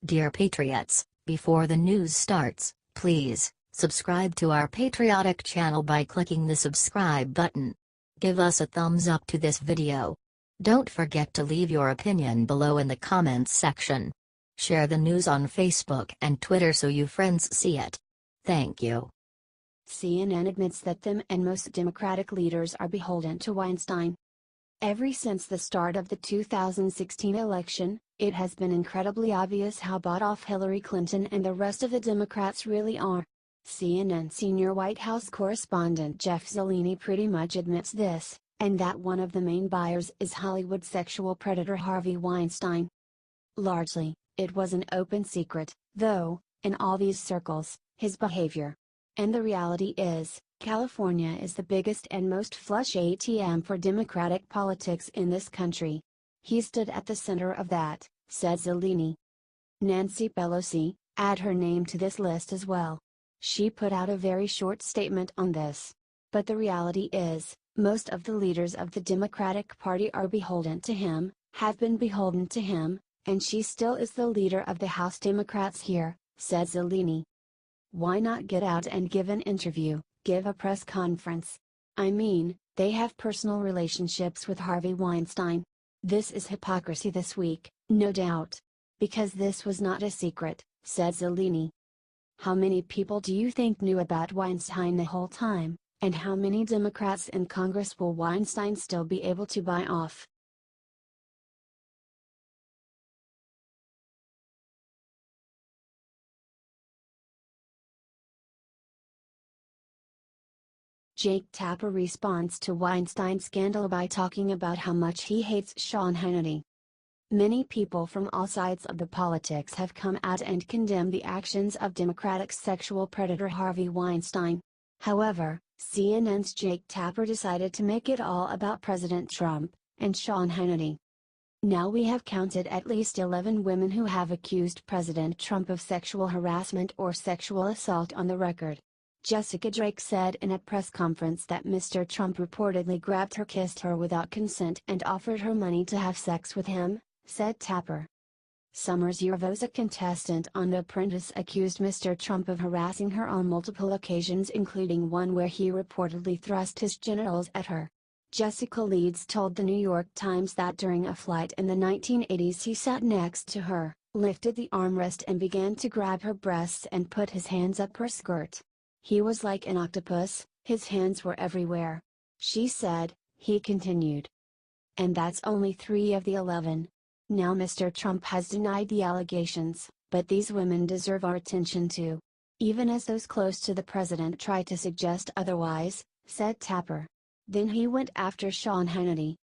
Dear Patriots, before the news starts, please subscribe to our patriotic channel by clicking the subscribe button. Give us a thumbs up to this video. Don't forget to leave your opinion below in the comments section. Share the news on Facebook and Twitter so your friends see it. Thank you. CNN admits that them and most Democratic leaders are beholden to Weinstein. Ever since the start of the 2016 election, it has been incredibly obvious how bought off Hillary Clinton and the rest of the Democrats really are. CNN senior White House correspondent Jeff Zeleny pretty much admits this, and that one of the main buyers is Hollywood sexual predator Harvey Weinstein. Largely, it was an open secret, though, in all these circles, his behavior. And the reality is, California is the biggest and most flush ATM for Democratic politics in this country. He stood at the center of that, said Zeleny. Nancy Pelosi, add her name to this list as well. She put out a very short statement on this. But the reality is, most of the leaders of the Democratic Party are beholden to him, have been beholden to him, and she still is the leader of the House Democrats here, said Zeleny. Why not get out and give an interview, give a press conference? I mean, they have personal relationships with Harvey Weinstein. This is hypocrisy this week, no doubt. Because this was not a secret, said Zeleny. How many people do you think knew about Weinstein the whole time, and how many Democrats in Congress will Weinstein still be able to buy off? Jake Tapper responds to Weinstein scandal by talking about how much he hates Sean Hannity. Many people from all sides of the politics have come out and condemned the actions of Democratic sexual predator Harvey Weinstein. However, CNN's Jake Tapper decided to make it all about President Trump and Sean Hannity. Now we have counted at least 11 women who have accused President Trump of sexual harassment or sexual assault on the record. Jessica Drake said in a press conference that Mr. Trump reportedly grabbed her, kissed her without consent and offered her money to have sex with him, said Tapper. Summers Yervos, a contestant on The Apprentice, accused Mr. Trump of harassing her on multiple occasions, including one where he reportedly thrust his genitals at her. Jessica Leeds told the New York Times that during a flight in the 1980s he sat next to her, lifted the armrest and began to grab her breasts and put his hands up her skirt. He was like an octopus, his hands were everywhere. She said, he continued. And that's only 3 of the 11. Now Mr. Trump has denied the allegations, but these women deserve our attention too. Even as those close to the president try to suggest otherwise, said Tapper. Then he went after Sean Hannity.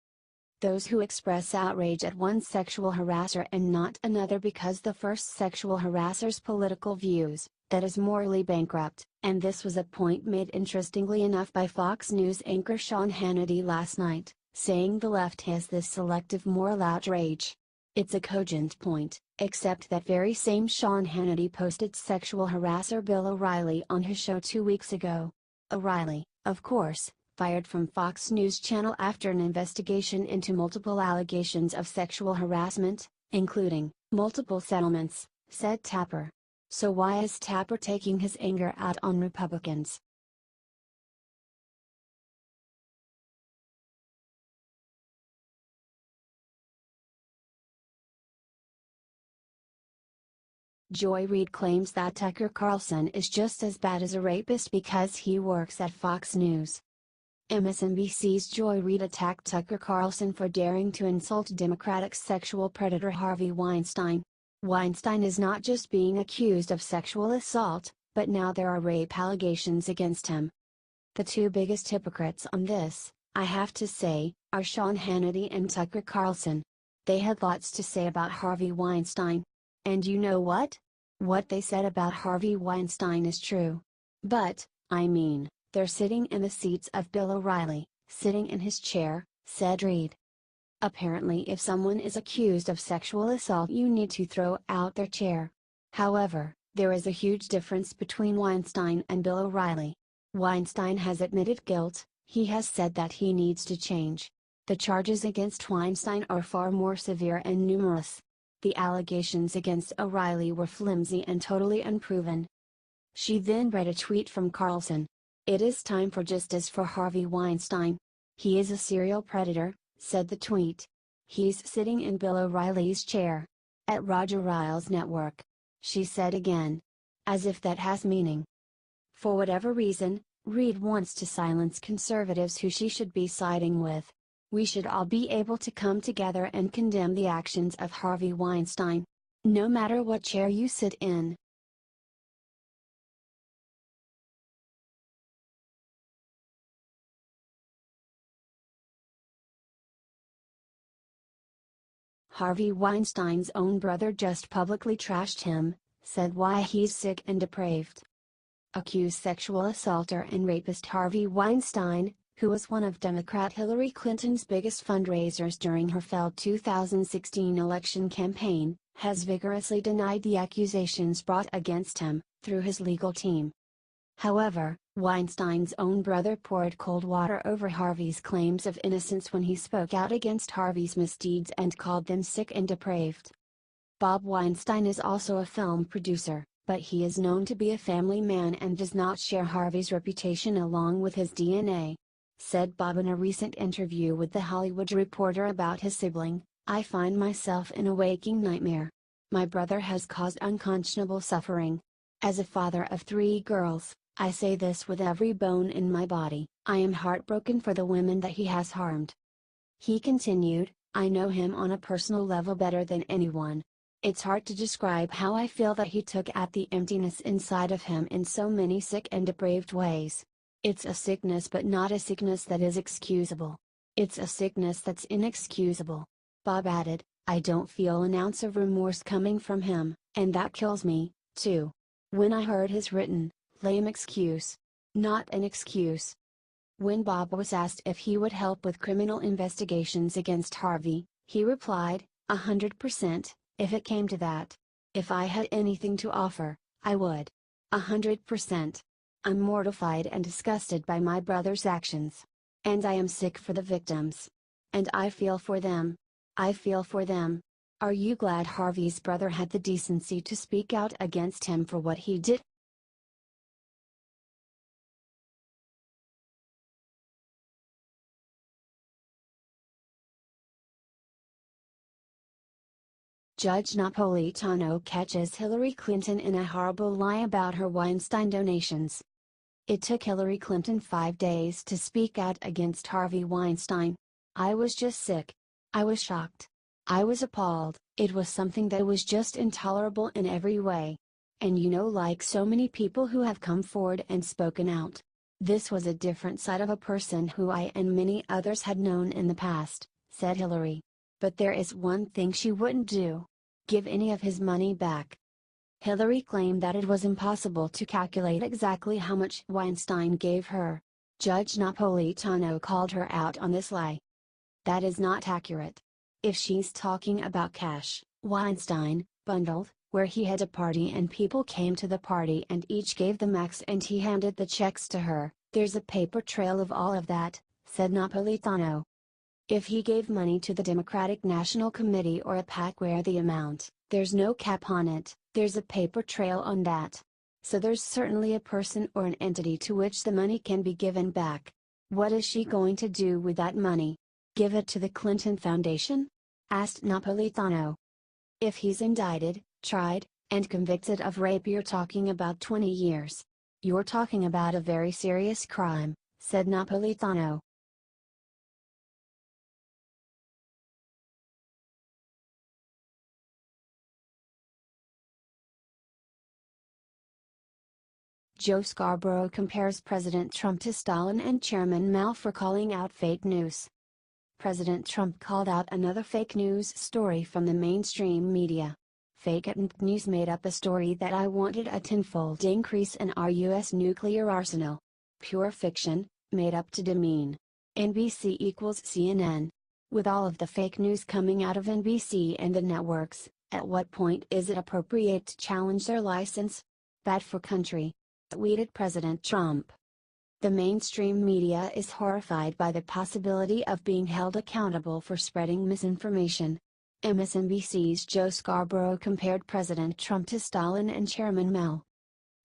Those who express outrage at one sexual harasser and not another because the first sexual harasser's political views, that is morally bankrupt, and this was a point made interestingly enough by Fox News anchor Sean Hannity last night, saying the left has this selective moral outrage. It's a cogent point, except that very same Sean Hannity posted sexual harasser Bill O'Reilly on his show 2 weeks ago. O'Reilly, of course, fired from Fox News Channel after an investigation into multiple allegations of sexual harassment, including multiple settlements, said Tapper. So why is Tapper taking his anger out on Republicans? Joy Reid claims that Tucker Carlson is just as bad as a rapist because he works at Fox News. MSNBC's Joy Reid attacked Tucker Carlson for daring to insult Democratic sexual predator Harvey Weinstein. Weinstein is not just being accused of sexual assault, but now there are rape allegations against him. The 2 biggest hypocrites on this, I have to say, are Sean Hannity and Tucker Carlson. They had lots to say about Harvey Weinstein. And you know what? What they said about Harvey Weinstein is true. But, I mean, they're sitting in the seats of Bill O'Reilly, sitting in his chair, said Reid. Apparently if someone is accused of sexual assault you need to throw out their chair. However, there is a huge difference between Weinstein and Bill O'Reilly. Weinstein has admitted guilt, he has said that he needs to change. The charges against Weinstein are far more severe and numerous. The allegations against O'Reilly were flimsy and totally unproven. She then read a tweet from Carlson. "It is time for justice for Harvey Weinstein. He is a serial predator," said the tweet. "He's sitting in Bill O'Reilly's chair. At Roger Ailes' network," she said again. As if that has meaning. For whatever reason, Reid wants to silence conservatives who she should be siding with. We should all be able to come together and condemn the actions of Harvey Weinstein. No matter what chair you sit in. Harvey Weinstein's own brother just publicly trashed him, said why he's sick and depraved. Accused sexual assaulter and rapist Harvey Weinstein, who was one of Democrat Hillary Clinton's biggest fundraisers during her failed 2016 election campaign, has vigorously denied the accusations brought against him, through his legal team. However, Weinstein's own brother poured cold water over Harvey's claims of innocence when he spoke out against Harvey's misdeeds and called them sick and depraved. Bob Weinstein is also a film producer, but he is known to be a family man and does not share Harvey's reputation along with his DNA. Said Bob in a recent interview with The Hollywood Reporter about his sibling, "I find myself in a waking nightmare. My brother has caused unconscionable suffering. As a father of 3 girls, I say this with every bone in my body, I am heartbroken for the women that he has harmed." He continued, "I know him on a personal level better than anyone. It's hard to describe how I feel that he took at the emptiness inside of him in so many sick and depraved ways. It's a sickness but not a sickness that is excusable. It's a sickness that's inexcusable." Bob added, "I don't feel an ounce of remorse coming from him, and that kills me, too. When I heard his written, lame excuse. Not an excuse." When Bob was asked if he would help with criminal investigations against Harvey, he replied, "100%, if it came to that. If I had anything to offer, I would. 100%. I'm mortified and disgusted by my brother's actions. And I am sick for the victims. And I feel for them. I feel for them. Are you glad Harvey's brother had the decency to speak out against him for what he did?" Judge Napolitano catches Hillary Clinton in a horrible lie about her Weinstein donations. It took Hillary Clinton 5 days to speak out against Harvey Weinstein. "I was just sick. I was shocked. I was appalled. It was something that was just intolerable in every way. And like so many people who have come forward and spoken out. This was a different side of a person who I and many others had known in the past," said Hillary. But there is one thing she wouldn't do: give any of his money back. Hillary claimed that it was impossible to calculate exactly how much Weinstein gave her. Judge Napolitano called her out on this lie. "That is not accurate. If she's talking about cash, Weinstein, bundled, where he had a party and people came to the party and each gave the max and he handed the checks to her, there's a paper trail of all of that," said Napolitano. "If he gave money to the Democratic National Committee or a PAC where the amount, there's no cap on it, there's a paper trail on that. So there's certainly a person or an entity to which the money can be given back. What is she going to do with that money? Give it to the Clinton Foundation?" asked Napolitano. "If he's indicted, tried, and convicted of rape, you're talking about 20 years. You're talking about a very serious crime," said Napolitano. Joe Scarborough compares President Trump to Stalin and Chairman Mao for calling out fake news. President Trump called out another fake news story from the mainstream media. Fake news made up a story that I wanted a tenfold increase in our U.S. nuclear arsenal. Pure fiction, made up to demean NBC equals CNN. With all of the fake news coming out of NBC and the networks, at what point is it appropriate to challenge their license? Bad for country," tweeted President Trump. The mainstream media is horrified by the possibility of being held accountable for spreading misinformation. MSNBC's Joe Scarborough compared President Trump to Stalin and Chairman Mao.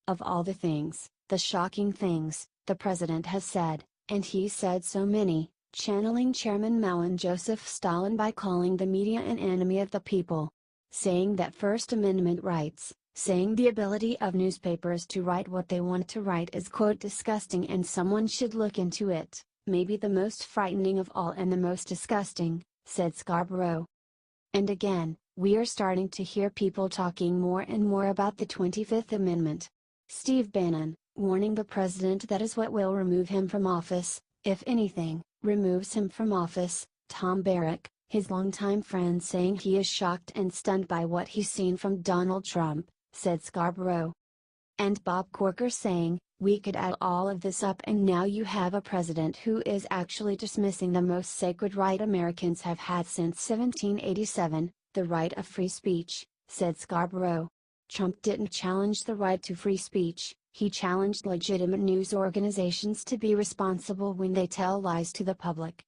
Of all the things, the shocking things, the president has said, and he's said so many, channeling Chairman Mao and Joseph Stalin by calling the media an enemy of the people. Saying that First Amendment rights, saying the ability of newspapers to write what they want to write is quote disgusting and someone should look into it, maybe the most frightening of all and the most disgusting, said Scarborough. And again, we are starting to hear people talking more and more about the 25th Amendment. Steve Bannon, warning the president that is what will remove him from office, if anything, removes him from office. Tom Barrack, his longtime friend, saying he is shocked and stunned by what he's seen from Donald Trump, said Scarborough. And Bob Corker saying, we could add all of this up and now you have a president who is actually dismissing the most sacred right Americans have had since 1787, the right of free speech, said Scarborough. Trump didn't challenge the right to free speech, he challenged legitimate news organizations to be responsible when they tell lies to the public.